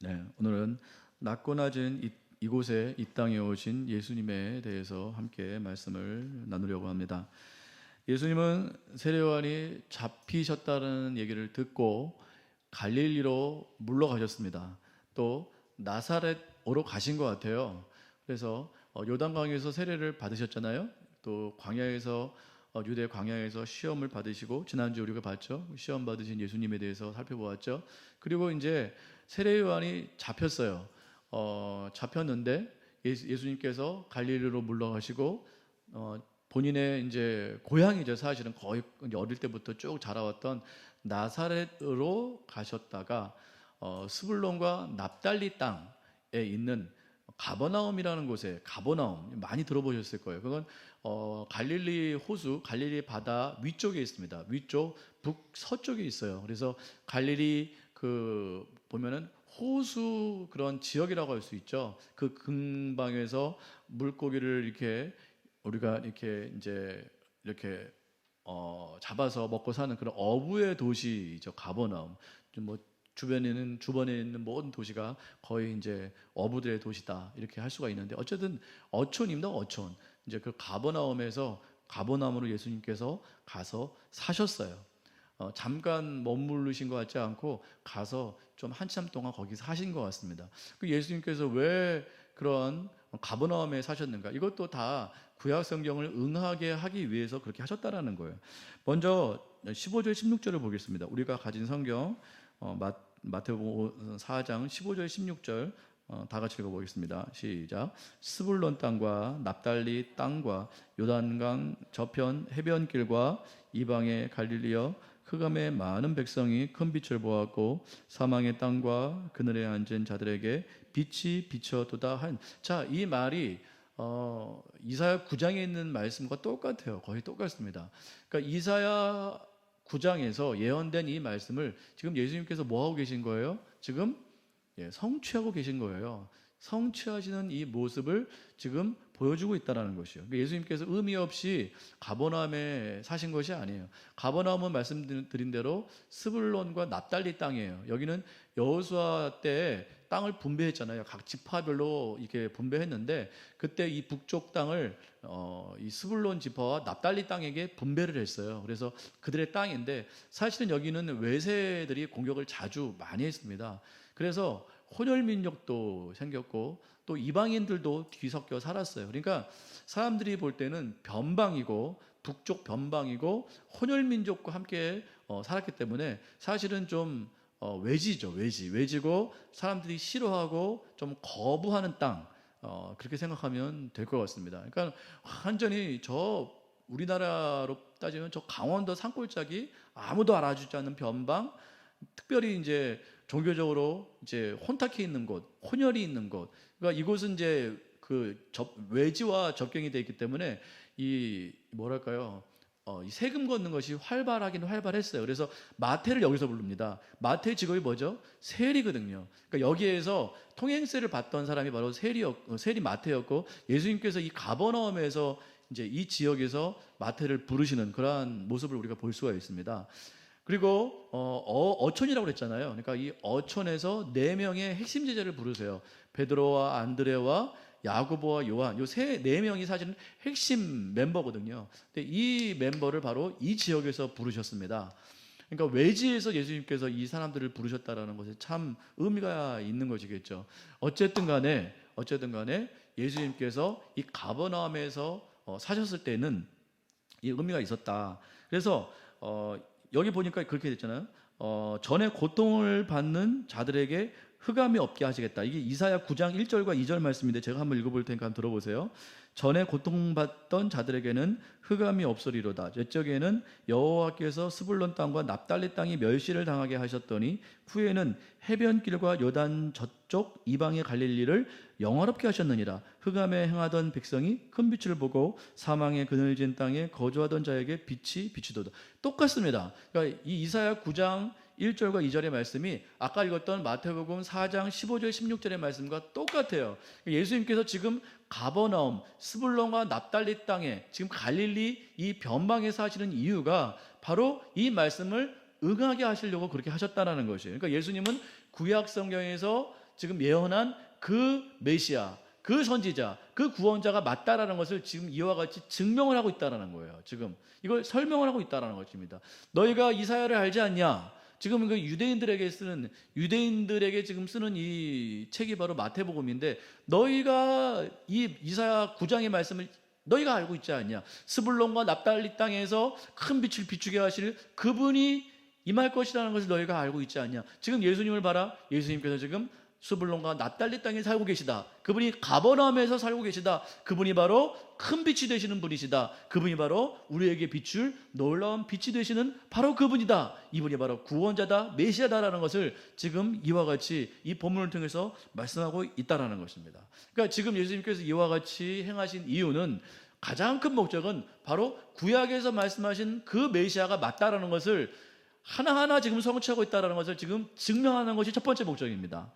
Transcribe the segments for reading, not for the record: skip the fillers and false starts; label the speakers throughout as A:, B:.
A: 네, 오늘은 낮고 낮은 이곳에 이 땅에 오신 예수님에 대해서 함께 말씀을 나누려고 합니다. 예수님은 세례요한이 잡히셨다는 얘기를 듣고 갈릴리로 물러가셨습니다. 또 나사렛으로 가신 것 같아요. 그래서 요단강에서 세례를 받으셨잖아요. 또 광야에서 유대 광야에서 시험을 받으시고, 지난주 우리가 봤죠. 시험 받으신 예수님에 대해서 살펴보았죠. 그리고 이제 세례 요한이 잡혔어요. 잡혔는데 예수님께서 갈릴리로 물러가시고 본인의 이제 고향이죠. 사실은 거의 어릴 때부터 쭉 자라왔던 나사렛으로 가셨다가 스불론과 납달리 땅에 있는 가버나움이라는 곳에, 가버나움 많이 들어보셨을 거예요. 그건 갈릴리 호수, 갈릴리 바다 위쪽에 있습니다. 위쪽 북서쪽에 있어요. 그래서 갈릴리 보면은 호수 그런 지역이라고 할 수 있죠. 그 근방에서 물고기를 이렇게 우리가 이렇게 이제 이렇게 잡아서 먹고 사는 그런 어부의 도시죠. 가버나움. 뭐 주변에 있는 모든 도시가 거의 이제 어부들의 도시다, 이렇게 할 수가 있는데, 어쨌든 어촌입니다. 어촌. 이제 그 가버나움으로 예수님께서 가서 사셨어요. 잠깐 머무르신 것 같지 않고 가서 좀 한참 동안 거기 사신 것 같습니다. 그 예수님께서 왜 그런 가버나움에 사셨는가? 이것도 다 구약 성경을 응하게 하기 위해서 그렇게 하셨다라는 거예요. 먼저 15절 16절을 보겠습니다. 우리가 가진 성경 마태복음 4장 15절 16절 다 같이 읽어보겠습니다. 시작. 스불론 땅과 납달리 땅과 요단강 저편 해변길과 이방의 갈릴리여, 흑암의 많은 백성이 큰 빛을 보았고 사망의 땅과 그늘에 앉은 자들에게 빛이 비춰도다 한. 자, 이 말이 이사야 9장에 있는 말씀과 똑같아요. 거의 똑같습니다. 그러니까 이사야 9장에서 예언된 이 말씀을 지금 예수님께서 뭐 하고 계신 거예요? 지금 성취하고 계신 거예요. 성취하시는 이 모습을 지금 보여주고 있다는 것이요. 예수님께서 의미 없이 가버나움에 사신 것이 아니에요. 가버나움은 말씀드린 대로 스불론과 납달리 땅이에요. 여기는 여호수아 때 땅을 분배했잖아요. 각 지파별로 이렇게 분배했는데, 그때 이 북쪽 땅을 이 스불론 지파와 납달리 땅에게 분배를 했어요. 그래서 그들의 땅인데, 사실은 여기는 외세들이 공격을 자주 많이 했습니다. 그래서 혼혈민족도 생겼고 또 이방인들도 뒤섞여 살았어요. 그러니까 사람들이 볼 때는 변방이고, 북쪽 변방이고 혼혈민족과 함께 살았기 때문에 사실은 좀 외지죠. 외지고 사람들이 싫어하고 좀 거부하는 땅, 그렇게 생각하면 될 것 같습니다. 그러니까 완전히 우리나라로 따지면 저 강원도 산골짜기, 아무도 알아주지 않는 변방, 특별히 이제 종교적으로 이제 혼탁해 있는 곳, 혼혈이 있는 곳. 그러니까 이곳은 이제 외지와 접경이 되어 있기 때문에 이 세금 걷는 것이 활발하긴 활발했어요. 그래서 마태를 여기서 부릅니다. 마태의 직업이 뭐죠? 세리거든요. 그러니까 여기에서 통행세를 받던 사람이 바로 세리 마태였고, 예수님께서 이 가버나움에서 이제 이 지역에서 마태를 부르시는 그러한 모습을 우리가 볼 수가 있습니다. 그리고 어촌이라고 그랬잖아요. 그러니까 이 어촌에서 4명의 핵심 제자를 부르세요. 베드로와 안드레와 야고보와 요한, 요 4명이 사실은 핵심 멤버거든요. 근데 이 멤버를 바로 이 지역에서 부르셨습니다. 그러니까 외지에서 예수님께서 이 사람들을 부르셨다라는 것에 참 의미가 있는 것이겠죠. 어쨌든 간에 예수님께서 이 가버나움에서 사셨을 때는 이 의미가 있었다. 그래서 여기 보니까 그렇게 됐잖아요. 전에 고통을 받는 자들에게 흑암이 없게 하시겠다. 이게 이사야 9장 1절과 2절 말씀인데, 제가 한번 읽어볼 테니까 한번 들어보세요. 전에 고통받던 자들에게는 흑암이 없으리로다. 옛적에는 여호와께서 스불론 땅과 납달리 땅이 멸시를 당하게 하셨더니 후에는 해변길과 요단 저쪽 이방의 갈릴리를 영화롭게 하셨느니라. 흑암에 행하던 백성이 큰 빛을 보고 사망의 그늘진 땅에 거주하던 자에게 빛이 비추도다. 똑같습니다. 그러니까 이 이사야 9장 1절과 2절의 말씀이 아까 읽었던 마태복음 4장 15절 16절의 말씀과 똑같아요. 예수님께서 지금 가버나움, 스불론과 납달리 땅에, 지금 갈릴리 이 변방에 사시는 이유가 바로 이 말씀을 응하게 하시려고 그렇게 하셨다는 것이에요. 그러니까 예수님은 구약 성경에서 지금 예언한 그 메시아, 그 선지자, 그 구원자가 맞다라는 것을 지금 이와 같이 증명을 하고 있다라는 거예요. 지금 이걸 설명을 하고 있다라는 것입니다. 너희가 이사야를 알지 않냐? 지금 그 유대인들에게 지금 쓰는 이 책이 바로 마태복음인데, 너희가 이 이사야 9장의 말씀을 너희가 알고 있지 않냐? 스불론과 납달리 땅에서 큰 빛을 비추게 하실 그분이 임할 것이라는 것을 너희가 알고 있지 않냐? 지금 예수님을 봐라. 예수님께서 지금 스불론과 납달리 땅에 살고 계시다. 그분이 가버나움에서 살고 계시다. 그분이 바로 큰 빛이 되시는 분이시다. 그분이 바로 우리에게 비출 놀라운 빛이 되시는 바로 그분이다. 이분이 바로 구원자다, 메시아다라는 것을 지금 이와 같이 이 본문을 통해서 말씀하고 있다라는 것입니다. 그러니까 지금 예수님께서 이와 같이 행하신 이유는, 가장 큰 목적은 바로 구약에서 말씀하신 그 메시아가 맞다라는 것을 하나하나 지금 성취하고 있다는 것을 지금 증명하는 것이 첫 번째 목적입니다.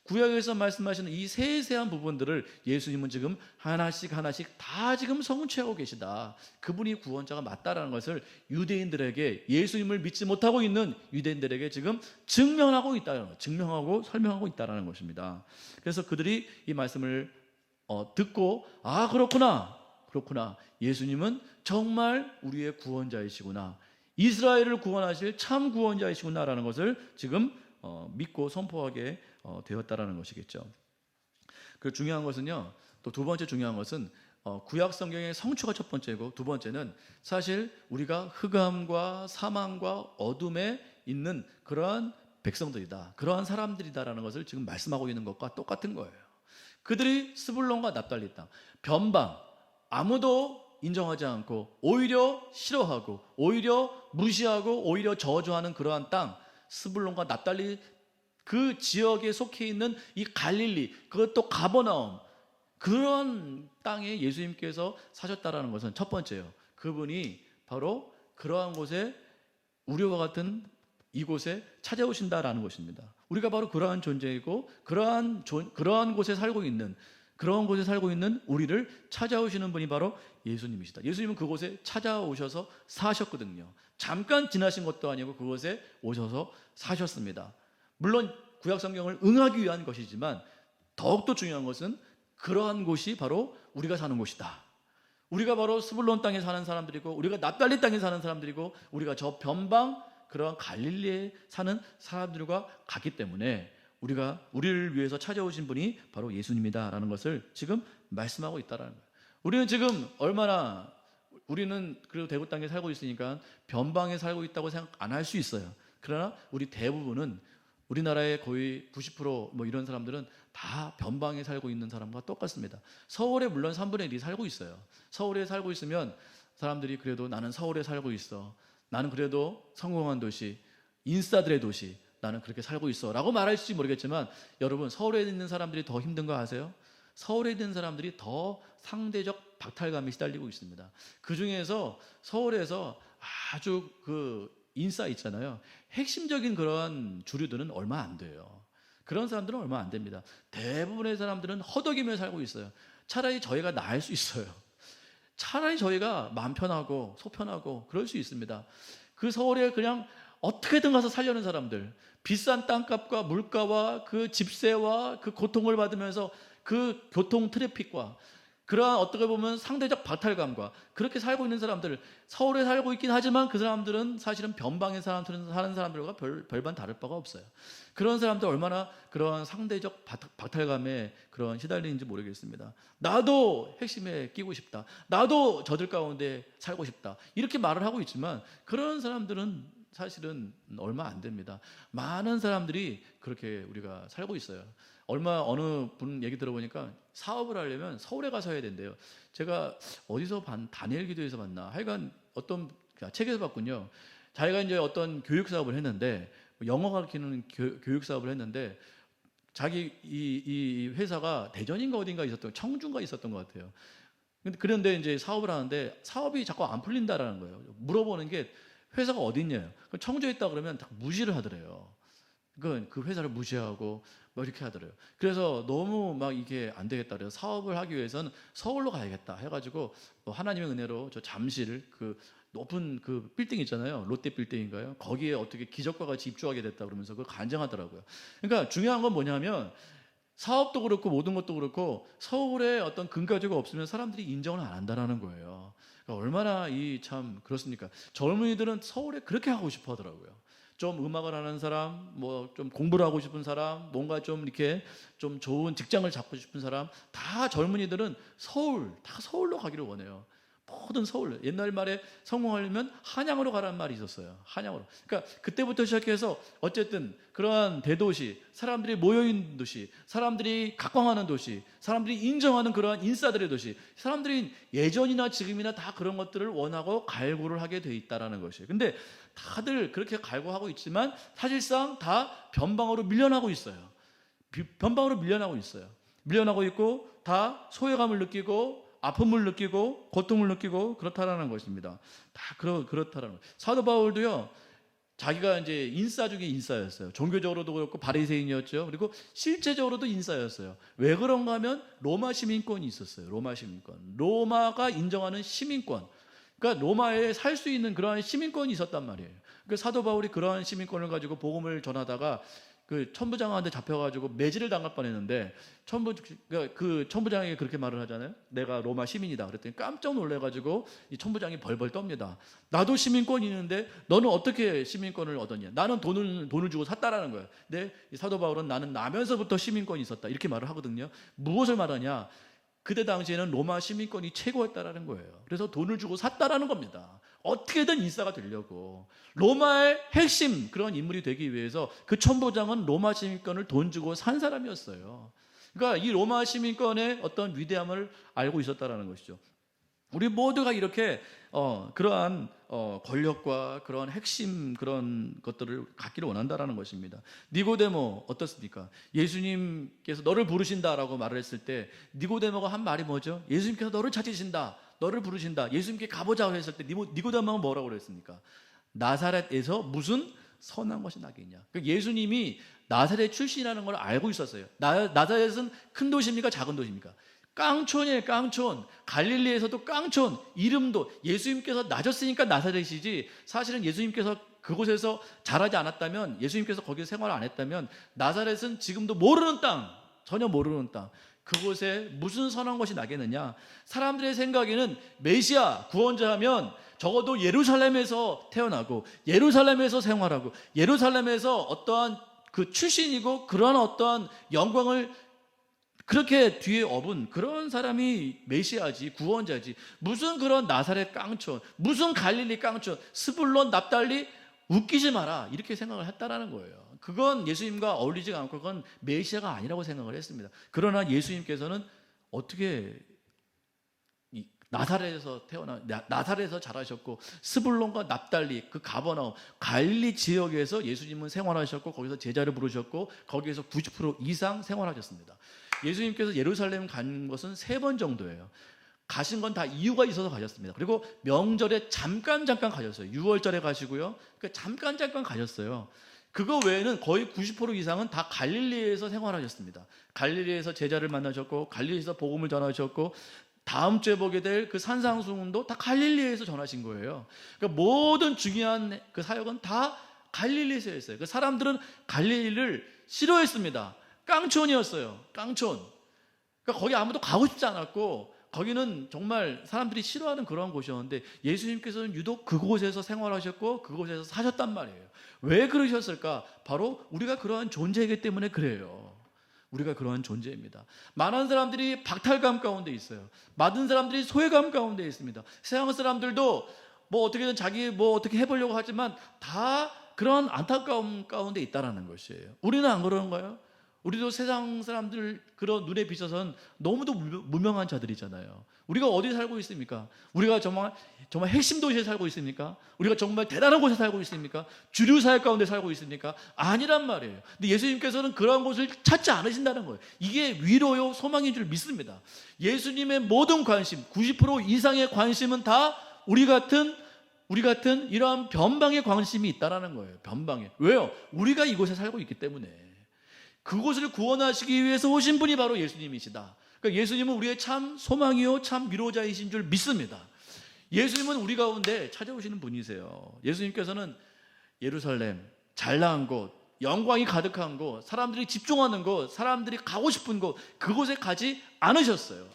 A: 구약에서 말씀하시는 이 세세한 부분들을 예수님은 지금 하나씩 다 지금 성취하고 계시다. 그분이 구원자가 맞다라는 것을 유대인들에게, 예수님을 믿지 못하고 있는 유대인들에게 지금 증명하고 설명하고 있다는 것입니다. 그래서 그들이 이 말씀을 듣고, 아, 그렇구나. 예수님은 정말 우리의 구원자이시구나. 이스라엘을 구원하실 참 구원자이시구나라는 것을 지금 믿고 선포하게 되었다라는 것이겠죠. 그 중요한 것은요, 또 두 번째 중요한 것은 구약 성경의 성취가 첫 번째고, 두 번째는 사실 우리가 흑암과 사망과 어둠에 있는 그러한 백성들이다, 그러한 사람들이다라는 것을 지금 말씀하고 있는 것과 똑같은 거예요. 그들이 스불론과 납달리 땅, 변방, 아무도 인정하지 않고 오히려 싫어하고 오히려 무시하고 오히려 저주하는 그러한 땅, 스불론과 납달리 그 지역에 속해 있는 이 갈릴리, 그것도 가버나움, 그런 땅에 예수님께서 사셨다라는 것은 첫 번째요. 그분이 바로 그러한 곳에, 우리와 같은 이곳에 찾아오신다라는 것입니다. 우리가 바로 그러한 존재이고 그러한 곳에 살고 있는, 그런 곳에 살고 있는 우리를 찾아오시는 분이 바로 예수님이시다. 예수님은 그곳에 찾아오셔서 사셨거든요. 잠깐 지나신 것도 아니고 그곳에 오셔서 사셨습니다. 물론 구약 성경을 응하기 위한 것이지만, 더욱더 중요한 것은 그러한 곳이 바로 우리가 사는 곳이다. 우리가 바로 스불론 땅에 사는 사람들이고, 우리가 납달리 땅에 사는 사람들이고, 우리가 저 변방 그러한 갈릴리에 사는 사람들과 같기 때문에 우리를 위해서 찾아오신 분이 바로 예수님이다라는 것을 지금 말씀하고 있다라는 거예요. 우리는 그래도 대구 땅에 살고 있으니까 변방에 살고 있다고 생각 안 할 수 있어요. 그러나 우리 대부분은, 우리나라의 거의 90% 이런 사람들은 다 변방에 살고 있는 사람과 똑같습니다. 서울에 물론 3분의 1이 살고 있어요. 서울에 살고 있으면 사람들이 그래도 나는 서울에 살고 있어, 나는 그래도 성공한 도시, 인싸들의 도시, 나는 그렇게 살고 있어 라고 말할지 모르겠지만, 여러분, 서울에 있는 사람들이 더 힘든 거 아세요? 서울에 있는 사람들이 더 상대적 박탈감에 시달리고 있습니다. 그 중에서 서울에서 아주 그 인싸 있잖아요. 핵심적인 그런 주류들은 얼마 안 돼요. 그런 사람들은 얼마 안 됩니다. 대부분의 사람들은 허덕이며 살고 있어요. 차라리 저희가 나을 수 있어요. 차라리 저희가 마음 편하고 속 편하고 그럴 수 있습니다. 그 서울에 그냥 어떻게든 가서 살려는 사람들, 비싼 땅값과 물가와 그 집세와 그 고통을 받으면서 그 교통 트래픽과 그러한 어떻게 보면 상대적 박탈감과 그렇게 살고 있는 사람들, 서울에 살고 있긴 하지만 그 사람들은 사실은 변방에 사는 사람들과 별반 다를 바가 없어요. 그런 사람들 얼마나 그런 상대적 박탈감에 그런 시달리는지 모르겠습니다. 나도 핵심에 끼고 싶다, 나도 저들 가운데 살고 싶다, 이렇게 말을 하고 있지만 그런 사람들은 사실은 얼마 안 됩니다. 많은 사람들이 그렇게 우리가 살고 있어요. 어느 분 얘기 들어보니까 사업을 하려면 서울에 가서 해야 된대요. 제가 어디서 다니엘 기도에서 봤나, 하여간 어떤 책에서 봤군요. 자기가 이제 어떤 교육 사업을 했는데, 영어 가르치는 교육 사업을 했는데, 자기 이 회사가 대전인가 어딘가 청주인가 있었던 것 같아요. 그런데 이제 사업을 하는데 사업이 자꾸 안 풀린다라는 거예요. 물어보는 게 회사가 어딨냐요. 청주에 있다 그러면 다 무시를 하더래요. 그 회사를 무시하고 이렇게 하더래요. 그래서 너무 이게 안 되겠다 그래서 사업을 하기 위해서는 서울로 가야겠다 해가지고 하나님의 은혜로 저 잠실 그 높은 그 빌딩 있잖아요. 롯데 빌딩인가요? 거기에 어떻게 기적과 같이 입주하게 됐다 그러면서 그걸 간증하더라고요. 그러니까 중요한 건 뭐냐면, 사업도 그렇고 모든 것도 그렇고 서울에 어떤 근거지가 없으면 사람들이 인정을 안 한다는 거예요. 그러니까 얼마나 참 그렇습니까? 젊은이들은 서울에 그렇게 하고 싶어 하더라고요. 좀 음악을 하는 사람, 뭐 좀 공부를 하고 싶은 사람, 뭔가 좀 이렇게 좀 좋은 직장을 잡고 싶은 사람, 다 젊은이들은 다 서울로 가기를 원해요. 모든 서울. 옛날 말에 성공하려면 한양으로 가라는 말이 있었어요. 한양으로. 그러니까 그때부터 시작해서 어쨌든 그러한 대도시, 사람들이 모여있는 도시, 사람들이 각광하는 도시, 사람들이 인정하는 그러한 인싸들의 도시, 사람들이 예전이나 지금이나 다 그런 것들을 원하고 갈구를 하게 돼 있다는 것이에요. 근데 다들 그렇게 갈구하고 있지만 사실상 다 변방으로 밀려나고 있어요. 변방으로 밀려나고 있어요. 밀려나고 있고 다 소외감을 느끼고 아픔을 느끼고 고통을 느끼고 그렇다라는 것입니다. 다 그렇다라는 것. 사도 바울도요. 자기가 이제 인싸 중에 인싸였어요. 종교적으로도 그렇고 바리새인이었죠. 그리고 실제적으로도 인싸였어요. 왜 그런가 하면 로마 시민권이 있었어요. 로마 시민권. 로마가 인정하는 시민권. 그러니까 로마에 살 수 있는 그러한 시민권이 있었단 말이에요. 그러니까 사도 바울이 그러한 시민권을 가지고 복음을 전하다가 그 천부장한테 잡혀가지고 매질을 당할 뻔했는데 그 천부장에게 그렇게 말을 하잖아요. 내가 로마 시민이다. 그랬더니 깜짝 놀래가지고 이 천부장이 벌벌 떱니다. 나도 시민권이 있는데 너는 어떻게 시민권을 얻었냐? 나는 돈을 주고 샀다라는 거예요. 근데 이 사도 바울은 나는 나면서부터 시민권이 있었다. 이렇게 말을 하거든요. 무엇을 말하냐? 그때 당시에는 로마 시민권이 최고였다라는 거예요. 그래서 돈을 주고 샀다라는 겁니다. 어떻게든 인싸가 되려고. 로마의 핵심 그런 인물이 되기 위해서 그 천부장은 로마 시민권을 돈 주고 산 사람이었어요. 그러니까 이 로마 시민권의 어떤 위대함을 알고 있었다라는 것이죠. 우리 모두가 이렇게 그러한 권력과 그런 핵심 그런 것들을 갖기를 원한다라는 것입니다. 니고데모 어떻습니까? 예수님께서 너를 부르신다라고 말을 했을 때 니고데모가 한 말이 뭐죠? 예수님께서 너를 찾으신다, 너를 부르신다, 예수님께 가보자고 했을 때 니고데모가 뭐라고 그랬습니까? 나사렛에서 무슨 선한 것이 나겠냐? 그러니까 예수님이 나사렛 출신이라는 걸 알고 있었어요. 나사렛은 큰 도시입니까? 작은 도시입니까? 깡촌이에요. 깡촌. 갈릴리에서도 깡촌. 이름도 예수님께서 나셨으니까 나사렛이지, 사실은 예수님께서 그곳에서 자라지 않았다면, 예수님께서 거기서 생활을 안 했다면 나사렛은 지금도 모르는 땅, 전혀 모르는 땅. 그곳에 무슨 선한 것이 나겠느냐? 사람들의 생각에는 메시아 구원자 하면 적어도 예루살렘에서 태어나고 예루살렘에서 생활하고 예루살렘에서 어떠한 그 출신이고 그러한 어떠한 영광을 그렇게 뒤에 업은 그런 사람이 메시아지, 구원자지. 무슨 그런 나사렛 깡촌, 무슨 갈릴리 깡촌, 스불론, 납달리, 웃기지 마라, 이렇게 생각을 했다라는 거예요. 그건 예수님과 어울리지가 않고 그건 메시아가 아니라고 생각을 했습니다. 그러나 예수님께서는 어떻게 나사렛에서 나사렛에서 자라셨고 스불론과 납달리, 그 가버나움, 갈릴리 지역에서 예수님은 생활하셨고 거기서 제자를 부르셨고 거기에서 90% 이상 생활하셨습니다. 예수님께서 예루살렘 간 것은 3번 정도예요. 가신 건 다 이유가 있어서 가셨습니다. 그리고 명절에 잠깐 가셨어요. 6월절에 가시고요. 그러니까 잠깐 가셨어요. 그거 외에는 거의 90% 이상은 다 갈릴리에서 생활하셨습니다. 갈릴리에서 제자를 만나셨고 갈릴리에서 복음을 전하셨고 다음 주에 보게 될 그 산상수훈도 다 갈릴리에서 전하신 거예요. 그러니까 모든 중요한 그 사역은 다 갈릴리에서 했어요. 그 사람들은 갈릴리를 싫어했습니다. 깡촌이었어요. 깡촌. 그러니까 거기 아무도 가고 싶지 않았고 거기는 정말 사람들이 싫어하는 그런 곳이었는데 예수님께서는 유독 그곳에서 생활하셨고 그곳에서 사셨단 말이에요. 왜 그러셨을까? 바로 우리가 그러한 존재이기 때문에 그래요. 우리가 그러한 존재입니다. 많은 사람들이 박탈감 가운데 있어요. 많은 사람들이 소외감 가운데 있습니다. 세상 사람들도 뭐 어떻게든 자기 뭐 어떻게 해보려고 하지만 다 그런 안타까움 가운데 있다라는 것이에요. 우리는 안 그런가요? 우리도 세상 사람들 그런 눈에 비춰서는 너무도 무명한 자들이잖아요. 우리가 어디 살고 있습니까? 우리가 정말 핵심 도시에 살고 있습니까? 우리가 정말 대단한 곳에 살고 있습니까? 주류 사회 가운데 살고 있습니까? 아니란 말이에요. 근데 예수님께서는 그러한 곳을 찾지 않으신다는 거예요. 이게 위로요 소망인 줄 믿습니다. 예수님의 모든 관심, 90% 이상의 관심은 다 우리 같은 이러한 변방의 관심이 있다라는 거예요. 변방에. 왜요? 우리가 이곳에 살고 있기 때문에. 그곳을 구원하시기 위해서 오신 분이 바로 예수님이시다. 그러니까 예수님은 우리의 참 소망이요 참 위로자이신 줄 믿습니다. 예수님은 우리 가운데 찾아오시는 분이세요. 예수님께서는 예루살렘, 잘 나은 곳, 영광이 가득한 곳, 사람들이 집중하는 곳, 사람들이 가고 싶은 곳, 그곳에 가지 않으셨어요.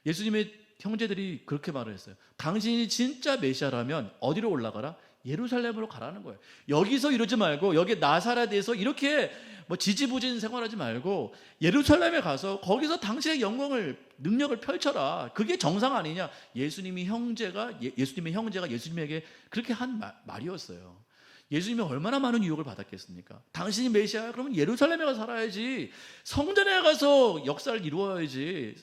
A: 예수님의 형제들이 그렇게 말을 했어요. 당신이 진짜 메시아라면 어디로 올라가라? 예루살렘으로 가라는 거예요. 여기서 이러지 말고, 여기 나사렛에서 이렇게 뭐 지지부진 생활하지 말고 예루살렘에 가서 거기서 당신의 영광을, 능력을 펼쳐라. 그게 정상 아니냐? 예수님의 형제가 예수님에게 그렇게 한 말이었어요. 예수님이 얼마나 많은 유혹을 받았겠습니까? 당신이 메시아야? 그러면 예루살렘에 가서 살아야지, 성전에 가서 역사를 이루어야지.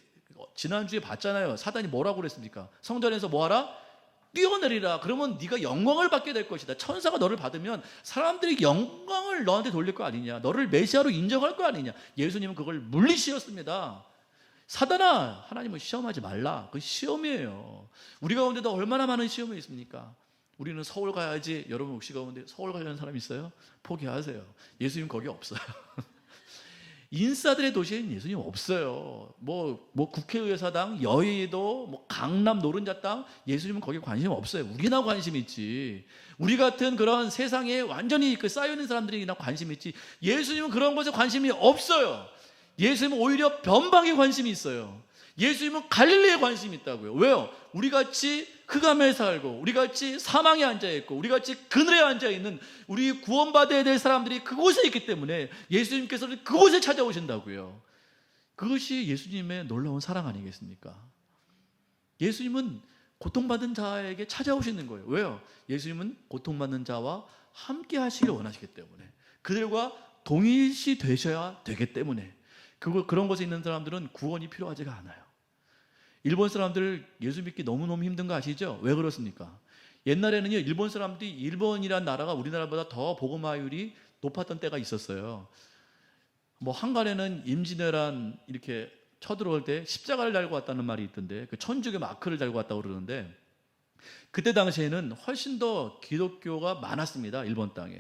A: 지난주에 봤잖아요. 사단이 뭐라고 그랬습니까? 성전에서 뭐하라? 뛰어내리라. 그러면 네가 영광을 받게 될 것이다. 천사가 너를 받으면 사람들이 영광을 너한테 돌릴 거 아니냐, 너를 메시아로 인정할 거 아니냐. 예수님은 그걸 물리치셨습니다. 사단아, 하나님은 시험하지 말라. 그 시험이에요. 우리 가운데도 얼마나 많은 시험이 있습니까? 우리는 서울 가야지. 여러분 혹시 가운데 서울 가려는 사람 있어요? 포기하세요. 예수님 거기 없어요. 인싸들의 도시에는 예수님 없어요. 뭐 국회의사당, 여의도, 뭐 강남 노른자 땅, 예수님은 거기에 관심 없어요. 우리나 관심 있지. 우리 같은 그런 세상에 완전히 쌓여 있는 사람들이나 관심 있지. 예수님은 그런 것에 관심이 없어요. 예수님은 오히려 변방에 관심이 있어요. 예수님은 갈릴리에 관심이 있다고요. 왜요? 우리같이 흑암에 살고, 우리같이 사망에 앉아있고, 우리같이 그늘에 앉아있는 우리 구원받아야 될 사람들이 그곳에 있기 때문에 예수님께서는 그곳에 찾아오신다고요. 그것이 예수님의 놀라운 사랑 아니겠습니까? 예수님은 고통받은 자에게 찾아오시는 거예요. 왜요? 예수님은 고통받는 자와 함께 하시길 원하시기 때문에, 그들과 동일시 되셔야 되기 때문에. 그런 곳에 있는 사람들은 구원이 필요하지가 않아요. 일본 사람들 예수 믿기 너무너무 힘든 거 아시죠? 왜 그렇습니까? 옛날에는요, 일본 사람들이, 일본이란 나라가 우리나라보다 더 복음화율이 높았던 때가 있었어요. 뭐 한간에는 임진왜란 이렇게 쳐들어올 때 십자가를 달고 왔다는 말이 있던데, 그 천주교 마크를 달고 왔다고 그러는데, 그때 당시에는 훨씬 더 기독교가 많았습니다, 일본 땅에.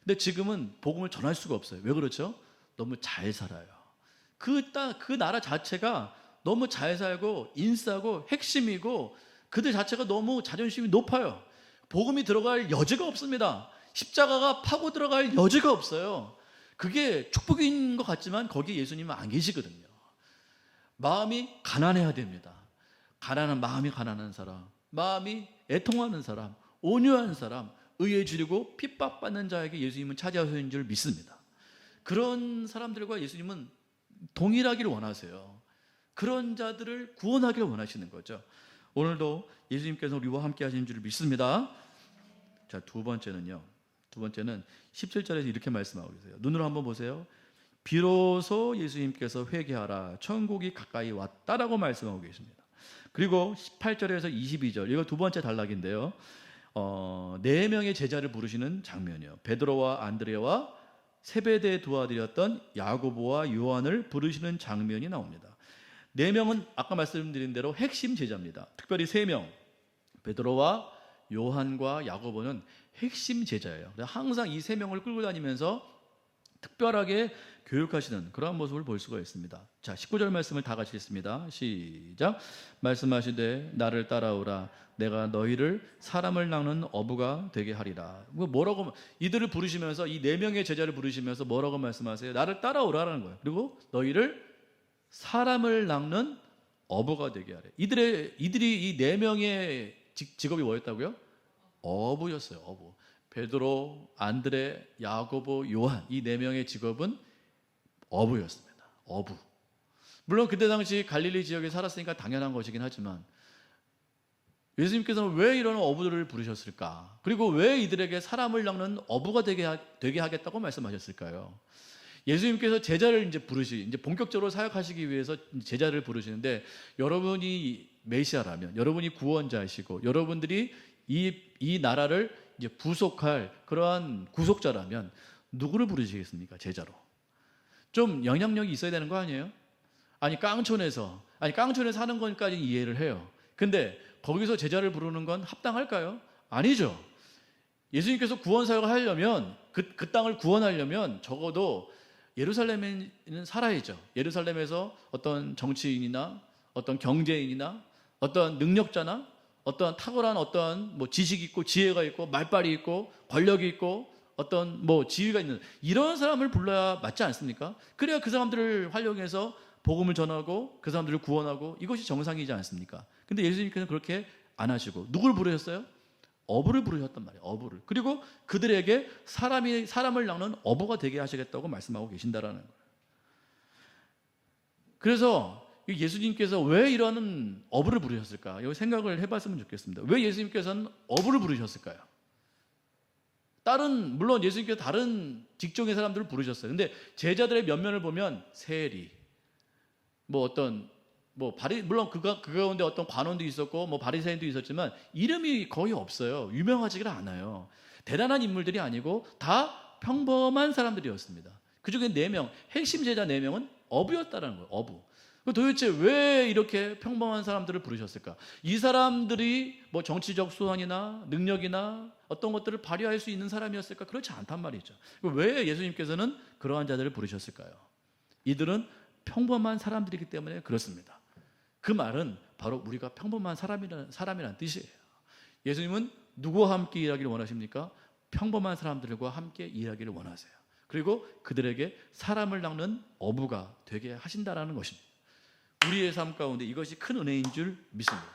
A: 근데 지금은 복음을 전할 수가 없어요. 왜 그렇죠? 너무 잘 살아요. 그 나라 자체가 너무 잘 살고 인싸고 핵심이고, 그들 자체가 너무 자존심이 높아요. 복음이 들어갈 여지가 없습니다. 십자가가 파고 들어갈 여지가 없어요. 그게 축복인 것 같지만 거기에 예수님은 안 계시거든요. 마음이 가난해야 됩니다. 마음이 가난한 사람, 마음이 애통하는 사람, 온유한 사람, 의에 주리고 핍박받는 자에게 예수님은 찾아오신 줄 믿습니다. 그런 사람들과 예수님은 동일하기를 원하세요. 그런 자들을 구원하기를 원하시는 거죠. 오늘도 예수님께서 우리와 함께 하시는 줄 믿습니다. 자, 두 번째는 17절에서 이렇게 말씀하고 계세요. 눈으로 한번 보세요. 비로소 예수님께서 회개하라, 천국이 가까이 왔다라고 말씀하고 계십니다. 그리고 18절에서 22절, 이거 두 번째 단락인데요. 4명의 제자를 부르시는 장면이요. 베드로와 안드레와 세베대의 두 아들이었던 야고보와 요한을 부르시는 장면이 나옵니다. 4명은 아까 말씀드린 대로 핵심 제자입니다. 특별히 3명, 베드로와 요한과 야고보는 핵심 제자예요. 항상 이 3명을 끌고 다니면서 특별하게 교육하시는 그러한 모습을 볼 수가 있습니다. 자, 19절 말씀을 다 같이 읽습니다. 시작. 말씀하시되 나를 따라오라, 내가 너희를 사람을 낚는 어부가 되게 하리라. 뭐라고, 이들을 부르시면서, 이 4명의 제자를 부르시면서 뭐라고 말씀하세요? 나를 따라오라라는 거예요. 그리고 너희를 사람을 낚는 어부가 되게 하래. 이들이 이 4명의 직업이 뭐였다고요? 어부였어요. 어부. 베드로, 안드레, 야고보, 요한, 이 4명의 직업은 어부였습니다. 어부. 물론 그때 당시 갈릴리 지역에 살았으니까 당연한 것이긴 하지만, 예수님께서는 왜 이런 어부들을 부르셨을까? 그리고 왜 이들에게 사람을 낚는 어부가 되게 하겠다고 말씀하셨을까요? 예수님께서 제자를 이제 본격적으로 사역하시기 위해서 제자를 부르시는데, 여러분이 메시아라면, 여러분이 구원자이시고, 여러분들이 이 나라를 이제 구속할 그러한 구속자라면 누구를 부르시겠습니까? 제자로. 좀 영향력이 있어야 되는 거 아니에요? 깡촌에서 하는 것까지 이해를 해요. 근데 거기서 제자를 부르는 건 합당할까요? 아니죠. 예수님께서 구원 사역을 하려면, 그 땅을 구원하려면 적어도 예루살렘에는 살아야죠. 예루살렘에서 어떤 정치인이나 어떤 경제인이나 어떤 능력자나 어떤 탁월한 어떤 지식이 있고 지혜가 있고 말빨이 있고 권력이 있고 어떤 뭐 지위가 있는 이런 사람을 불러야 맞지 않습니까? 그래야 그 사람들을 활용해서 복음을 전하고 그 사람들을 구원하고 이것이 정상이지 않습니까? 근데 예수님께서는 그렇게 안 하시고 누굴 부르셨어요? 어부를 부르셨단 말이에요. 어부를. 그리고 그들에게 사람을 낚는 어부가 되게 하시겠다고 말씀하고 계신다라는 거예요. 그래서 예수님께서 왜 이러한 어부를 부르셨을까? 이거 생각을 해봤으면 좋겠습니다. 왜 예수님께서는 어부를 부르셨을까요? 물론 예수님께서 다른 직종의 사람들을 부르셨어요. 근데 제자들의 면면을 보면 세리, 물론 그 가운데 어떤 관원도 있었고, 바리새인도 있었지만, 이름이 거의 없어요. 유명하지가 않아요. 대단한 인물들이 아니고, 다 평범한 사람들이었습니다. 그 중에 4명, 핵심 제자 4명은 어부였다는 거예요. 어부. 도대체 왜 이렇게 평범한 사람들을 부르셨을까? 이 사람들이 정치적 수완이나 능력이나 어떤 것들을 발휘할 수 있는 사람이었을까? 그렇지 않단 말이죠. 왜 예수님께서는 그러한 자들을 부르셨을까요? 이들은 평범한 사람들이기 때문에 그렇습니다. 그 말은 바로 우리가 평범한 사람이라는 뜻이에요. 예수님은 누구와 함께 일하기를 원하십니까? 평범한 사람들과 함께 일하기를 원하세요. 그리고 그들에게 사람을 낚는 어부가 되게 하신다라는 것입니다. 우리의 삶 가운데 이것이 큰 은혜인 줄 믿습니다.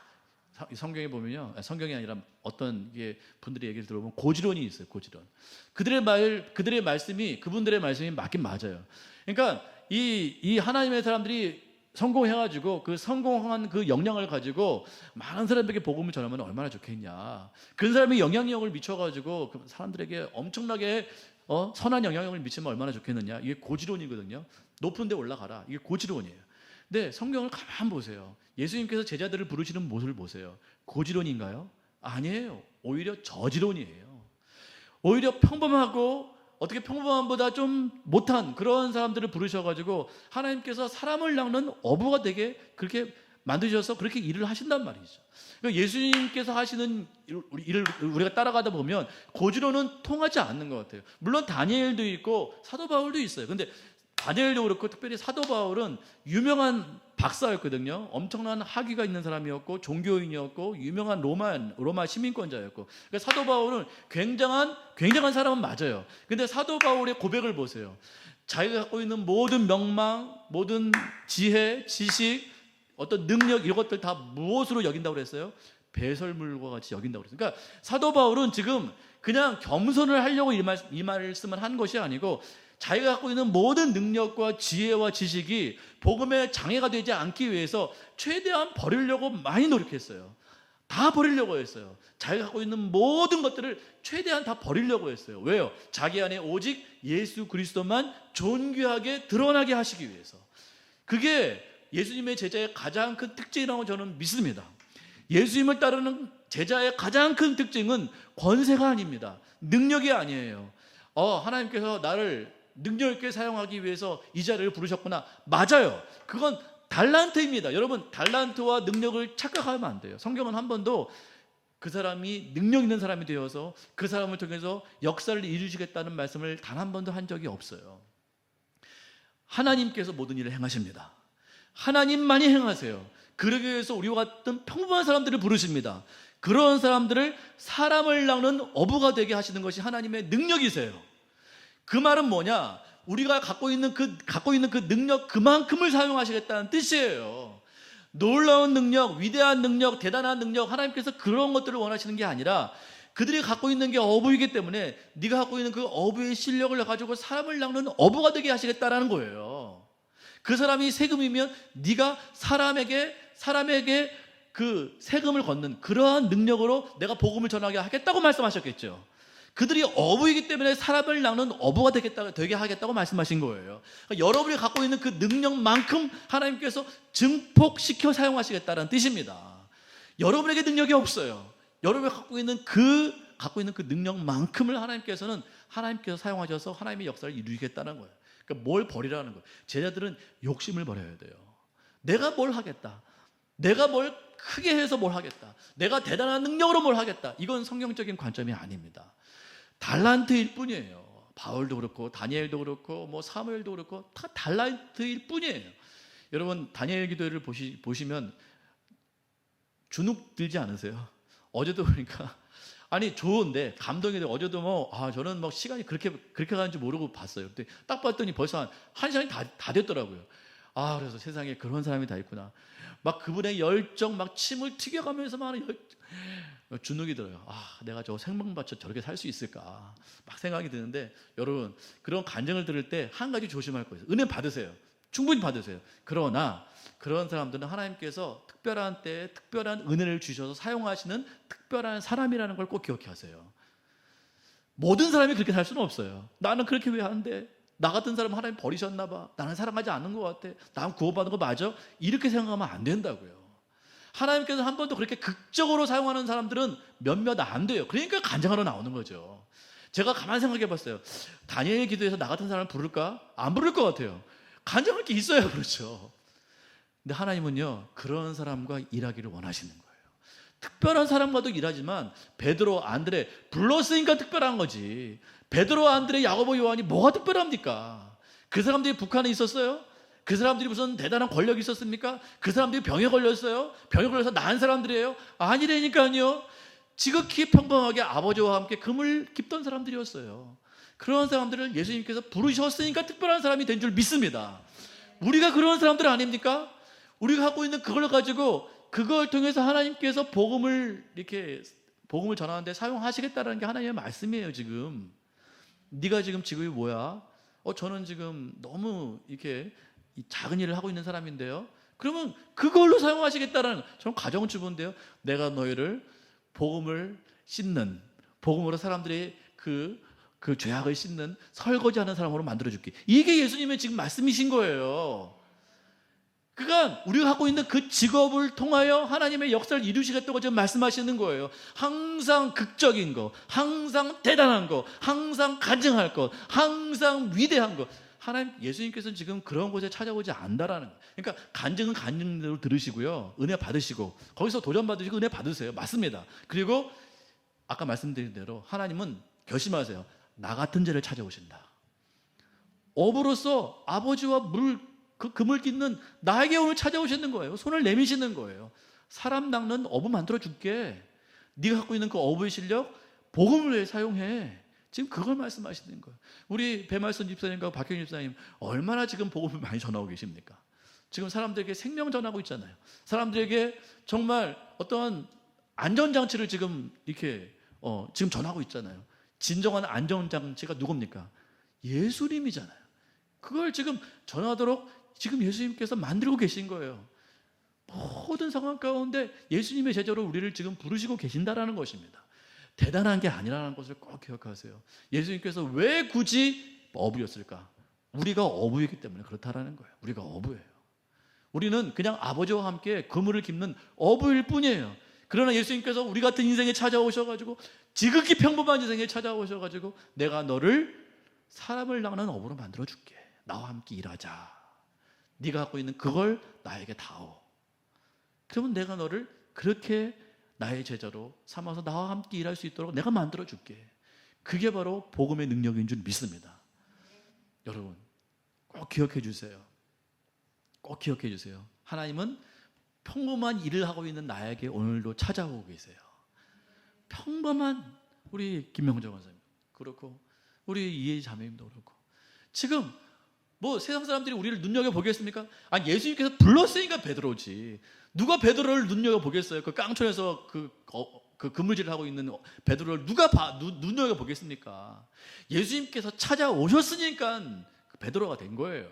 A: 성경에 보면요, 성경이 아니라 어떤 분들의 얘기를 들어보면 고지론이 있어요. 고지론. 그들의 말씀이, 그분들의 말씀이 맞긴 맞아요. 그러니까 이 하나님의 사람들이 성공해가지고 그 성공한 그 역량을 가지고 많은 사람들에게 복음을 전하면 얼마나 좋겠냐. 그 사람이 영향력을 미쳐가지고 그 사람들에게 엄청나게 선한 영향력을 미치면 얼마나 좋겠느냐. 이게 고지론이거든요. 높은 데 올라가라. 이게 고지론이에요. 근데 성경을 가만 보세요. 예수님께서 제자들을 부르시는 모습을 보세요. 고지론인가요? 아니에요. 오히려 저지론이에요. 오히려 평범하고 어떻게 평범함보다 좀 못한 그런 사람들을 부르셔가지고 하나님께서 사람을 낚는 어부가 되게 그렇게 만드셔서 그렇게 일을 하신단 말이죠. 그러니까 예수님께서 하시는 일을 우리가 따라가다 보면 고지론은 통하지 않는 것 같아요. 물론 다니엘도 있고 사도 바울도 있어요. 근데 다니엘도 그렇고 특별히 사도 바울은 유명한 박사였거든요. 엄청난 학위가 있는 사람이었고 종교인이었고 유명한 로마 시민권자였고, 그러니까 사도 바울은 굉장한 사람은 맞아요. 근데 사도 바울의 고백을 보세요. 자기가 갖고 있는 모든 명망, 모든 지혜, 지식, 어떤 능력 이런 것들 다 무엇으로 여긴다고 그랬어요? 배설물과 같이 여긴다고 그랬어요. 그러니까 사도 바울은 지금 그냥 겸손을 하려고 이 말씀을 한 것이 아니고 자기가 갖고 있는 모든 능력과 지혜와 지식이 복음의 장애가 되지 않기 위해서 최대한 버리려고 많이 노력했어요. 다 버리려고 했어요. 자기가 갖고 있는 모든 것들을 최대한 다 버리려고 했어요. 왜요? 자기 안에 오직 예수 그리스도만 존귀하게 드러나게 하시기 위해서. 그게 예수님의 제자의 가장 큰 특징이라고 저는 믿습니다. 예수님을 따르는 제자의 가장 큰 특징은 권세가 아닙니다. 능력이 아니에요. 하나님께서 나를 능력 있게 사용하기 위해서 이 자리를 부르셨구나. 맞아요. 그건 달란트입니다. 여러분, 달란트와 능력을 착각하면 안 돼요. 성경은 한 번도 그 사람이 능력 있는 사람이 되어서 그 사람을 통해서 역사를 이루시겠다는 말씀을 단 한 번도 한 적이 없어요. 하나님께서 모든 일을 행하십니다. 하나님만이 행하세요. 그러기 위해서 우리와 같은 평범한 사람들을 부르십니다. 그런 사람들을 사람을 낚는 어부가 되게 하시는 것이 하나님의 능력이세요. 그 말은 뭐냐? 우리가 갖고 있는 그 능력 그만큼을 사용하시겠다는 뜻이에요. 놀라운 능력, 위대한 능력, 대단한 능력, 하나님께서 그런 것들을 원하시는 게 아니라 그들이 갖고 있는 게 어부이기 때문에 네가 갖고 있는 그 어부의 실력을 가지고 사람을 낚는 어부가 되게 하시겠다라는 거예요. 그 사람이 세금이면 네가 사람에게 그 세금을 걷는 그러한 능력으로 내가 복음을 전하게 하겠다고 말씀하셨겠죠. 그들이 어부이기 때문에 사람을 낚는 어부가 되게 하겠다고 말씀하신 거예요. 그러니까 여러분이 갖고 있는 그 능력만큼 하나님께서 증폭시켜 사용하시겠다는 뜻입니다. 여러분에게 능력이 없어요. 여러분이 갖고 있는 그 능력만큼을 하나님께서 사용하셔서 하나님의 역사를 이루시겠다는 거예요. 그러니까 뭘 버리라는 거예요. 제자들은 욕심을 버려야 돼요. 내가 뭘 하겠다. 내가 뭘 크게 해서 뭘 하겠다. 내가 대단한 능력으로 뭘 하겠다. 이건 성경적인 관점이 아닙니다. 달란트일 뿐이에요. 바울도 그렇고 다니엘도 그렇고 사무엘도 그렇고 다 달란트일 뿐이에요. 여러분 다니엘 기도를 보시면 주눅 들지 않으세요? 어제도 보니까 아니 좋은데 감동이 돼. 어제도 저는 시간이 그렇게 가는 줄 모르고 봤어요. 근데 딱 봤더니 벌써 한 시간이 다 됐더라고요. 그래서 세상에 그런 사람이 다 있구나. 막 그분의 열정, 막 침을 튀겨가면서 막 주눅이 들어요. 내가 저 생명받쳐 저렇게 살 수 있을까? 막 생각이 드는데, 여러분, 그런 간증을 들을 때 한 가지 조심할 거예요. 은혜 받으세요. 충분히 받으세요. 그러나 그런 사람들은 하나님께서 특별한 때에 특별한 은혜를 주셔서 사용하시는 특별한 사람이라는 걸 꼭 기억해 하세요. 모든 사람이 그렇게 살 수는 없어요. 나는 그렇게 왜 하는데? 나 같은 사람 하나님 버리셨나 봐. 나는 사랑하지 않는 것 같아. 난 구원받은 거 맞아? 이렇게 생각하면 안 된다고요. 하나님께서 한 번도 그렇게 극적으로 사용하는 사람들은 몇몇 안 돼요. 그러니까 간증하러 나오는 거죠. 제가 가만히 생각해 봤어요. 다니엘 기도에서 나 같은 사람을 부를까? 안 부를 것 같아요. 간증할 게 있어야 그렇죠. 근데 하나님은요, 그런 사람과 일하기를 원하시는 거예요. 특별한 사람과도 일하지만 베드로, 안드레 불렀으니까 특별한 거지. 베드로, 안드레, 야고보, 요한이 뭐가 특별합니까? 그 사람들이 북한에 있었어요? 그 사람들이 무슨 대단한 권력이 있었습니까? 그 사람들이 병에 걸렸어요? 병에 걸려서 나은 사람들이에요? 아니라니까요. 지극히 평범하게 아버지와 함께 금을 깁던 사람들이었어요. 그런 사람들을 예수님께서 부르셨으니까 특별한 사람이 된 줄 믿습니다. 우리가 그런 사람들 아닙니까? 우리가 갖고 있는 그걸 가지고 그걸 통해서 하나님께서 복음을 전하는데 사용하시겠다는 게 하나님의 말씀이에요. 지금 네가 지금 직업이 뭐야? 저는 지금 너무 이렇게 작은 일을 하고 있는 사람인데요. 그러면 그걸로 사용하시겠다는, 저는 가정주부인데요. 내가 너희를 복음을 씻는, 복음으로 사람들이 그 죄악을 씻는 설거지하는 사람으로 만들어줄게. 이게 예수님의 지금 말씀이신 거예요. 그러니까 우리가 갖고 있는 그 직업을 통하여 하나님의 역사를 이루시겠다고 지금 말씀하시는 거예요. 항상 극적인 거, 항상 대단한 거, 항상 간증할 것, 항상 위대한 거. 하나님, 예수님께서는 지금 그런 곳에 찾아오지 않는다라는 거예요. 그러니까 간증은 간증대로 들으시고요, 은혜 받으시고 거기서 도전 받으시고 은혜 받으세요. 맞습니다. 그리고 아까 말씀드린 대로 하나님은 결심하세요. 나 같은 자를 찾아오신다. 어부로서 아버지와 금을 깃는 나에게 오늘 찾아오시는 거예요. 손을 내미시는 거예요. 사람 낚는 어부 만들어 줄게. 네가 갖고 있는 그 어부의 실력, 복음을 위해 사용해. 지금 그걸 말씀하시는 거예요. 우리 배말선 집사님과 박형희 집사님 얼마나 지금 복음을 많이 전하고 계십니까? 지금 사람들에게 생명 전하고 있잖아요. 사람들에게 정말 어떠한 안전장치를 지금 이렇게 지금 전하고 있잖아요. 진정한 안전장치가 누굽니까? 예수님이잖아요. 그걸 지금 전하도록 지금 예수님께서 만들고 계신 거예요. 모든 상황 가운데 예수님의 제자로 우리를 지금 부르시고 계신다라는 것입니다. 대단한 게 아니라는 것을 꼭 기억하세요. 예수님께서 왜 굳이 어부였을까? 우리가 어부이기 때문에 그렇다라는 거예요. 우리가 어부예요. 우리는 그냥 아버지와 함께 그물을 깁는 어부일 뿐이에요. 그러나 예수님께서 우리 같은 인생에 찾아오셔가지고, 지극히 평범한 인생에 찾아오셔가지고, 내가 너를 사람을 낚는 어부로 만들어줄게. 나와 함께 일하자. 네가 갖고 있는 그걸 나에게 다오. 그러면 내가 너를 그렇게 나의 제자로 삼아서 나와 함께 일할 수 있도록 내가 만들어줄게. 그게 바로 복음의 능력인 줄 믿습니다. 여러분, 꼭 기억해 주세요. 꼭 기억해 주세요. 하나님은 평범한 일을 하고 있는 나에게 오늘도 찾아오고 계세요. 평범한 우리 김명정 원사님 그렇고, 우리 이해 자매님도 그렇고, 지금 세상 사람들이 우리를 눈여겨보겠습니까? 아니, 예수님께서 불렀으니까 베드로지. 누가 베드로를 눈여겨보겠어요? 그 깡촌에서 그 그물질을 하고 있는 베드로를 누가 눈여겨보겠습니까? 예수님께서 찾아오셨으니까 베드로가 된 거예요.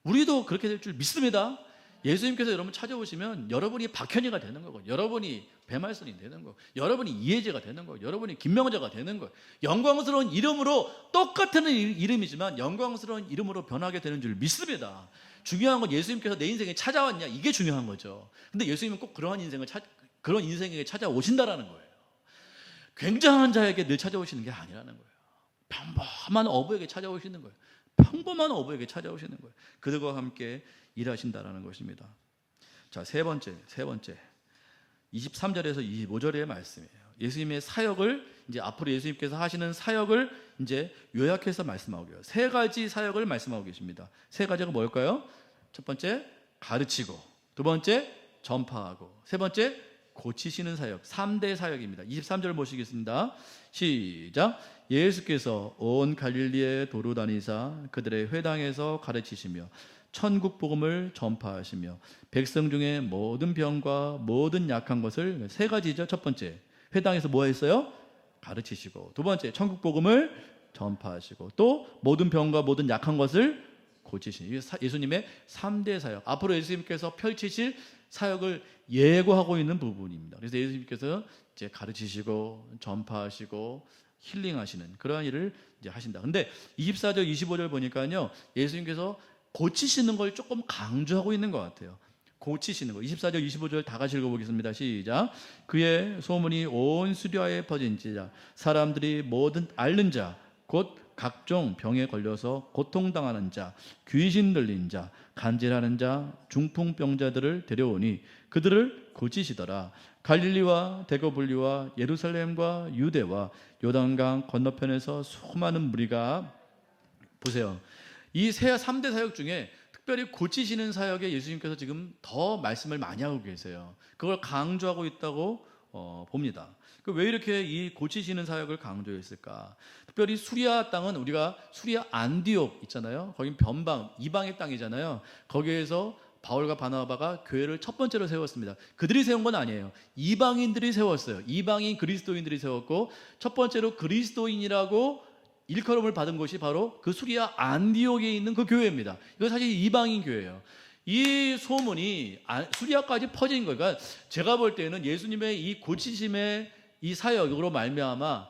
A: 우리도 그렇게 될 줄 믿습니다. 예수님께서 여러분 찾아오시면 여러분이 박현희가 되는 거고, 여러분이 배말선이 되는 거고, 여러분이 이혜재가 되는 거고, 여러분이 김명자가 되는 거예요. 영광스러운 이름으로, 똑같은 이름이지만 영광스러운 이름으로 변하게 되는 줄 믿습니다. 중요한 건 예수님께서 내 인생에 찾아왔냐, 이게 중요한 거죠. 근데 예수님은 꼭 그런 인생에게 찾아오신다라는 거예요. 굉장한 자에게 늘 찾아오시는 게 아니라는 거예요. 평범한 어부에게 찾아오시는 거예요. 평범한 어부에게 찾아오시는 거예요. 그들과 함께 일하신다라는 것입니다. 자, 세 번째 23절에서 25절의 말씀이에요. 예수님의 사역을, 이제 앞으로 예수님께서 하시는 사역을 이제 요약해서 말씀하고 계세요. 세 가지 사역을 말씀하고 계십니다. 세 가지가 뭘까요? 첫 번째, 가르치고, 두 번째, 전파하고, 세 번째, 고치시는 사역, 3대 사역입니다. 23절 보시겠습니다. 시작. 예수께서 온 갈릴리에 도로 다니사 그들의 회당에서 가르치시며 천국 복음을 전파하시며 백성 중에 모든 병과 모든 약한 것을, 세 가지죠. 첫 번째, 회당에서 뭐 했어요? 가르치시고, 두 번째, 천국 복음을 전파하시고, 또 모든 병과 모든 약한 것을 고치시는, 예수님의 3대 사역, 앞으로 예수님께서 펼치실 사역을 예고하고 있는 부분입니다. 그래서 예수님께서 이제 가르치시고 전파하시고 힐링하시는 그러한 일을 이제 하신다. 근데 24절 25절 보니까요, 예수님께서 고치시는 걸 조금 강조하고 있는 것 같아요. 고치시는 거. 24절 25절 다 같이 읽어보겠습니다. 시작. 그의 소문이 온 수리아에 퍼진지라 사람들이 모든 앓는 자 곧 각종 병에 걸려서 고통당하는 자, 귀신 들린 자, 간질하는 자, 중풍병자들을 데려오니 그들을 고치시더라. 갈릴리와 대거불리와 예루살렘과 유대와 요단강 건너편에서 수많은 무리가, 보세요, 이 3대 사역 중에 특별히 고치시는 사역에 예수님께서 지금 더 말씀을 많이 하고 계세요. 그걸 강조하고 있다고 봅니다. 왜 이렇게 이 고치시는 사역을 강조했을까? 특별히 수리아 땅은, 우리가 수리아 안디옥 있잖아요. 거긴 변방, 이방의 땅이잖아요. 거기에서 바울과 바나바가 교회를 첫 번째로 세웠습니다. 그들이 세운 건 아니에요. 이방인들이 세웠어요. 이방인 그리스도인들이 세웠고, 첫 번째로 그리스도인이라고 일컬음을 받은 곳이 바로 그 수리아 안디옥에 있는 그 교회입니다. 이거 사실 이방인 교회예요. 이 소문이 수리아까지 퍼진 거예요. 그러니까 제가 볼 때는 예수님의 이 고치심의 이 사역으로 말미암아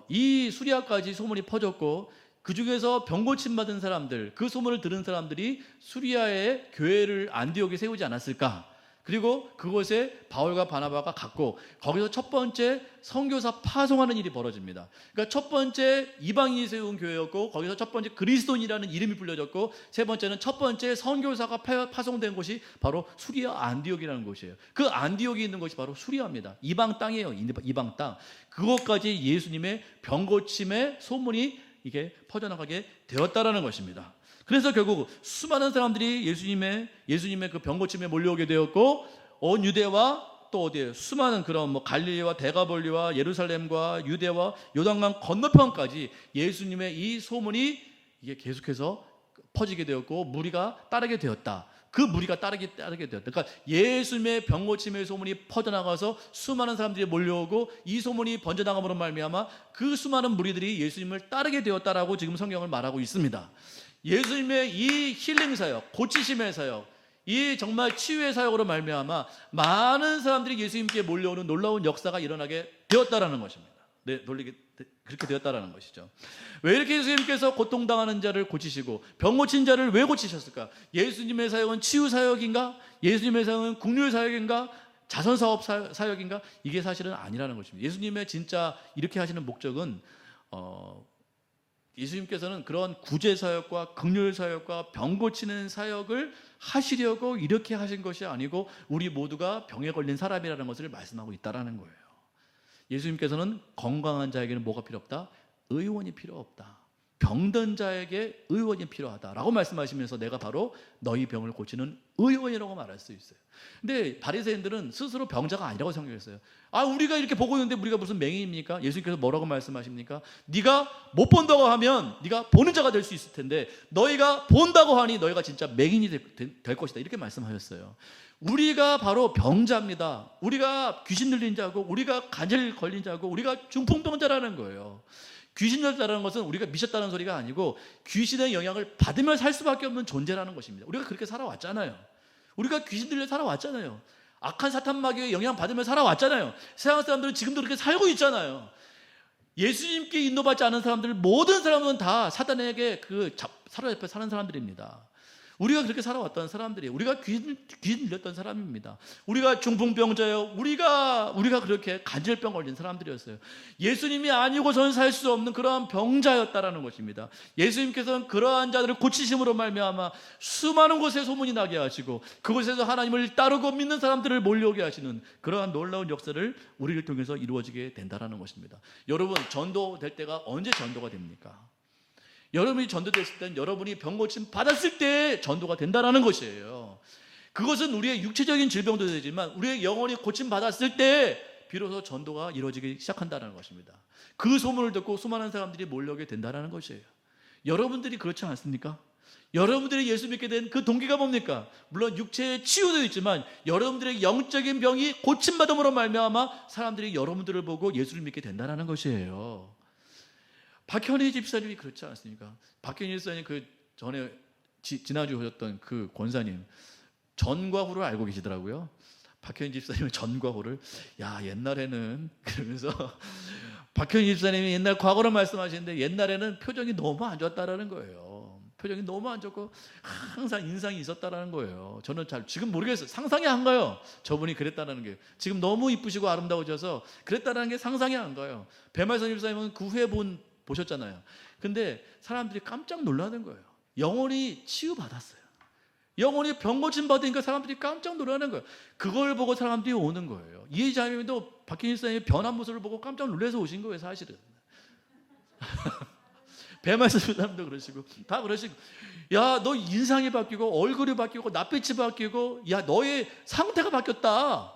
A: 이 수리아까지 소문이 퍼졌고, 그 중에서 병고침 받은 사람들, 그 소문을 들은 사람들이 수리아의 교회를 안디옥에 세우지 않았을까? 그리고 그곳에 바울과 바나바가 갔고, 거기서 첫 번째 선교사 파송하는 일이 벌어집니다. 그러니까 첫 번째 이방인이 세운 교회였고, 거기서 첫 번째 그리스도인이라는 이름이 불려졌고, 세 번째는 첫 번째 선교사가 파송된 곳이 바로 수리아 안디옥이라는 곳이에요. 그 안디옥이 있는 곳이 바로 수리아입니다. 이방 땅이에요. 이방 땅. 그것까지 예수님의 병고침의 소문이 이게 퍼져나가게 되었다라는 것입니다. 그래서 결국 수많은 사람들이 예수님의 그 병고침에 몰려오게 되었고, 온 유대와 또 어디에 수많은 그런 갈릴리와 대가볼리와 예루살렘과 유대와 요단강 건너편까지 예수님의 이 소문이 이게 계속해서 퍼지게 되었고, 무리가 따르게 되었다. 그 무리가 따르게 되었다. 그러니까 예수님의 병고침의 소문이 퍼져나가서 수많은 사람들이 몰려오고, 이 소문이 번져나감으로 말미암아 그 수많은 무리들이 예수님을 따르게 되었다라고 지금 성경을 말하고 있습니다. 예수님의 이 힐링 사역, 고치심의 사역, 이 정말 치유의 사역으로 말미암아 많은 사람들이 예수님께 몰려오는 놀라운 역사가 일어나게 되었다라는 것입니다. 네, 그렇게 되었다라는 것이죠. 왜 이렇게 예수님께서 고통당하는 자를 고치시고 병 고친 자를 왜 고치셨을까? 예수님의 사역은 치유 사역인가? 예수님의 사역은 국률 사역인가? 자선 사업 사역인가? 이게 사실은 아니라는 것입니다. 예수님의 진짜 이렇게 하시는 목적은 예수님께서는 그런 구제 사역과 긍휼 사역과 병 고치는 사역을 하시려고 이렇게 하신 것이 아니고, 우리 모두가 병에 걸린 사람이라는 것을 말씀하고 있다라는 거예요. 예수님께서는 건강한 자에게는 뭐가 필요 없다? 의원이 필요 없다. 병든 자에게 의원이 필요하다라고 말씀하시면서 내가 바로 너희 병을 고치는 의원이라고 말할 수 있어요. 근데 바리새인들은 스스로 병자가 아니라고 생각했어요. 우리가 이렇게 보고 있는데 우리가 무슨 맹인입니까? 예수님께서 뭐라고 말씀하십니까? 네가 못 본다고 하면 네가 보는 자가 될 수 있을 텐데, 너희가 본다고 하니 너희가 진짜 맹인이 될 것이다, 이렇게 말씀하셨어요. 우리가 바로 병자입니다. 우리가 귀신 들린 자고, 우리가 간질 걸린 자고, 우리가 중풍병자라는 거예요. 귀신 들렸다는 것은 우리가 미쳤다는 소리가 아니고, 귀신의 영향을 받으며 살 수밖에 없는 존재라는 것입니다. 우리가 그렇게 살아왔잖아요. 우리가 귀신 들려 살아왔잖아요. 악한 사탄 마귀의 영향 받으며 살아왔잖아요. 세상 사람들은 지금도 그렇게 살고 있잖아요. 예수님께 인도받지 않은 사람들, 모든 사람은 다 사단에게 사로잡혀 사는 사람들입니다. 우리가 그렇게 살아왔던 사람들이에요. 우리가 귀신 들렸던 사람입니다. 우리가 중풍병자예요. 우리가 그렇게 간질병 걸린 사람들이었어요. 예수님이 아니고서는 살 수 없는 그러한 병자였다라는 것입니다. 예수님께서는 그러한 자들을 고치심으로 말미암아 수많은 곳에 소문이 나게 하시고, 그곳에서 하나님을 따르고 믿는 사람들을 몰려오게 하시는 그러한 놀라운 역사를 우리를 통해서 이루어지게 된다라는 것입니다. 여러분, 전도될 때가 언제 전도가 됩니까? 여러분이 전도됐을 때는 여러분이 병 고침 받았을 때 전도가 된다라는 것이에요. 그것은 우리의 육체적인 질병도 되지만 우리의 영혼이 고침받았을 때 비로소 전도가 이루어지기 시작한다는 것입니다. 그 소문을 듣고 수많은 사람들이 몰려오게 된다는 것이에요. 여러분들이 그렇지 않습니까? 여러분들이 예수 믿게 된 그 동기가 뭡니까? 물론 육체의 치유도 있지만 여러분들의 영적인 병이 고침받음으로 말미암아 사람들이 여러분들을 보고 예수를 믿게 된다는 것이에요. 박현희 집사님이 그렇지 않습니까? 박현희 집사님 그 전에 지난주 오셨던 그 권사님 전과 후를 알고 계시더라고요. 박현희 집사님은 전과 후를 옛날에는 그러면서 박현희 집사님이 옛날 과거를 말씀하시는데 옛날에는 표정이 너무 안 좋았다라는 거예요. 표정이 너무 안 좋고 항상 인상이 있었다라는 거예요. 저는 지금 모르겠어요. 상상이 안 가요. 저분이 그랬다는 게 지금 너무 이쁘시고 아름다우셔서 그랬다는 게 상상이 안 가요. 배말선 집사님은 그 후에 보셨잖아요. 근데 사람들이 깜짝 놀라는 거예요. 영혼이 치유받았어요. 영혼이 병 고침 받으니까 사람들이 깜짝 놀라는 거예요. 그걸 보고 사람들이 오는 거예요. 이 자매님도 박현희 집사님의 변한 모습을 보고 깜짝 놀라서 오신 거예요, 사실은. 배말씀 사람도 그러시고 다 그러시고 너 인상이 바뀌고 얼굴이 바뀌고 낯빛이 바뀌고 너의 상태가 바뀌었다.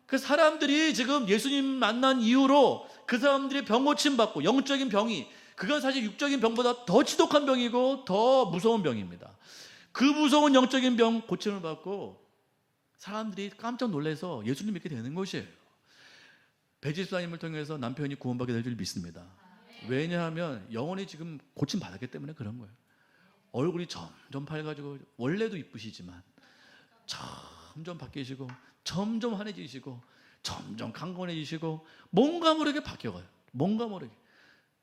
A: 그 사람들이 지금 예수님 만난 이후로 그 사람들이 병 고침 받고 영적인 병이 그건 사실 육적인 병보다 더 지독한 병이고 더 무서운 병입니다. 그 무서운 영적인 병 고침을 받고 사람들이 깜짝 놀라서 예수님 믿게 되는 것이에요. 배집사님을 통해서 남편이 구원받게 될 줄 믿습니다. 왜냐하면 영혼이 지금 고침받았기 때문에 그런 거예요. 얼굴이 점점 밝아지고 원래도 이쁘시지만 점점 바뀌시고 점점 환해지시고 점점 강건해지시고 뭔가 모르게 바뀌어가요. 뭔가 모르게.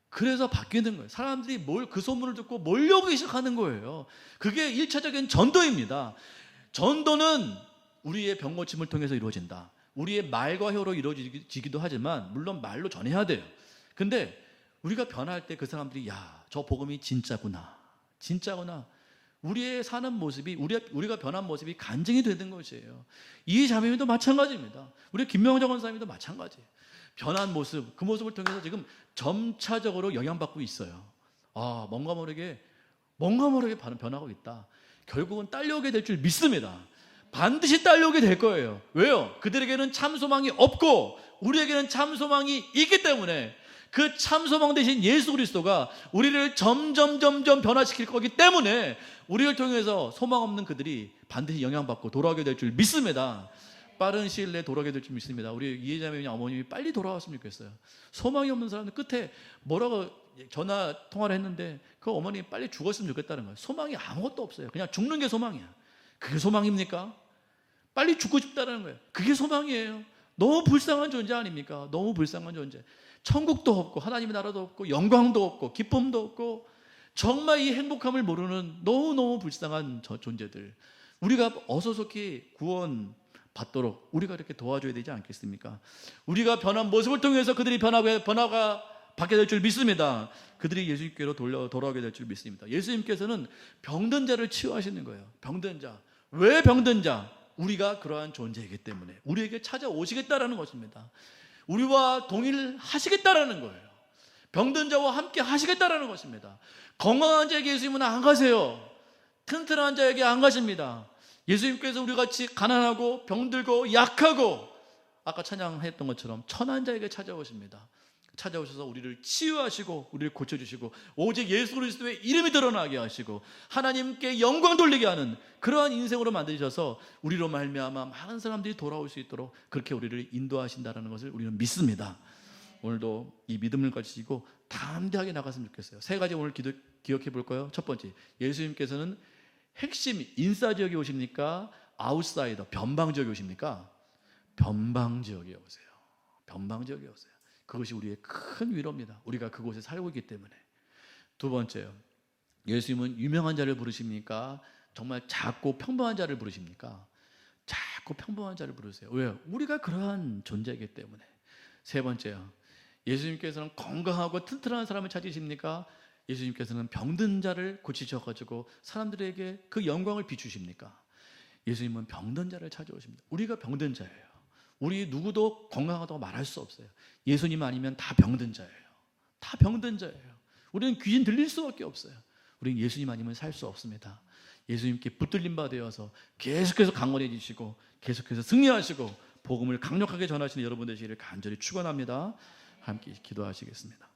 A: 그래서 바뀌는 거예요. 사람들이 그 소문을 듣고 몰려오기 시작하는 거예요. 그게 1차적인 전도입니다. 전도는 우리의 병 고침을 통해서 이루어진다. 우리의 말과 혀로 이루어지기도 하지만 물론 말로 전해야 돼요. 근데 우리가 변할 때 그 사람들이 저 복음이 진짜구나. 진짜구나. 우리의 사는 모습이 우리가 변한 모습이 간증이 되는 것이에요. 이 자매님도 마찬가지입니다. 우리 김명정 원사님도 마찬가지예요. 변한 모습, 그 모습을 통해서 지금 점차적으로 영향받고 있어요. 뭔가 모르게 변하고 있다. 결국은 딸려오게 될 줄 믿습니다. 반드시 딸려오게 될 거예요. 왜요? 그들에게는 참 소망이 없고 우리에게는 참 소망이 있기 때문에 그 참 소망 대신 예수 그리스도가 우리를 점점 변화시킬 거기 때문에 우리를 통해서 소망 없는 그들이 반드시 영향받고 돌아오게 될 줄 믿습니다. 빠른 시일 내에 돌아오게 될 줄 믿습니다. 우리 이해자매님 어머님이 빨리 돌아왔으면 좋겠어요. 소망이 없는 사람들 끝에 뭐라고 전화 통화를 했는데 그 어머님이 빨리 죽었으면 좋겠다는 거예요. 소망이 아무것도 없어요. 그냥 죽는 게 소망이야. 그게 소망입니까? 빨리 죽고 싶다는 거예요. 그게 소망이에요. 너무 불쌍한 존재 아닙니까? 너무 불쌍한 존재. 천국도 없고 하나님의 나라도 없고 영광도 없고 기쁨도 없고 정말 이 행복함을 모르는 너무너무 불쌍한 존재들. 우리가 어서속히 구원 받도록 우리가 이렇게 도와줘야 되지 않겠습니까? 우리가 변한 모습을 통해서 그들이 변화가 받게 될 줄 믿습니다. 그들이 예수님께로 돌아오게 될 줄 믿습니다. 예수님께서는 병든 자를 치유하시는 거예요. 병든 자. 왜 병든 자? 우리가 그러한 존재이기 때문에 우리에게 찾아오시겠다라는 것입니다. 우리와 동일하시겠다라는 거예요. 병든 자와 함께 하시겠다라는 것입니다. 건강한 자에게 예수님은 안 가세요. 튼튼한 자에게 안 가십니다. 예수님께서 우리 같이 가난하고 병들고 약하고 아까 찬양했던 것처럼 천한 자에게 찾아오십니다. 찾아오셔서 우리를 치유하시고 우리를 고쳐주시고 오직 예수 그리스도의 이름이 드러나게 하시고 하나님께 영광 돌리게 하는 그러한 인생으로 만드셔서 우리로 말미암아 많은 사람들이 돌아올 수 있도록 그렇게 우리를 인도하신다는 것을 우리는 믿습니다. 오늘도 이 믿음을 가지고 담대하게 나갔으면 좋겠어요. 세 가지 오늘 기억해 볼까요? 첫 번째, 예수님께서는 핵심 인싸 지역에 오십니까? 아웃사이더 변방 지역에 오십니까? 변방 지역에 오세요. 변방 지역에 오세요. 그것이 우리의 큰 위로입니다. 우리가 그곳에 살고 있기 때문에. 두 번째요, 예수님은 유명한 자를 부르십니까? 정말 작고 평범한 자를 부르십니까? 작고 평범한 자를 부르세요. 왜요? 우리가 그러한 존재이기 때문에. 세 번째요, 예수님께서는 건강하고 튼튼한 사람을 찾으십니까? 예수님께서는 병든 자를 고치셔가지고 사람들에게 그 영광을 비추십니까? 예수님은 병든 자를 찾아오십니다. 우리가 병든 자예요. 우리 누구도 건강하다고 말할 수 없어요. 예수님 아니면 다 병든 자예요. 다 병든 자예요. 우리는 귀신 들릴 수밖에 없어요. 우리는 예수님 아니면 살 수 없습니다. 예수님께 붙들림 바 되어서 계속해서 강건해지시고 계속해서 승리하시고 복음을 강력하게 전하시는 여러분 되시기를 간절히 축원합니다. 함께 기도하시겠습니다.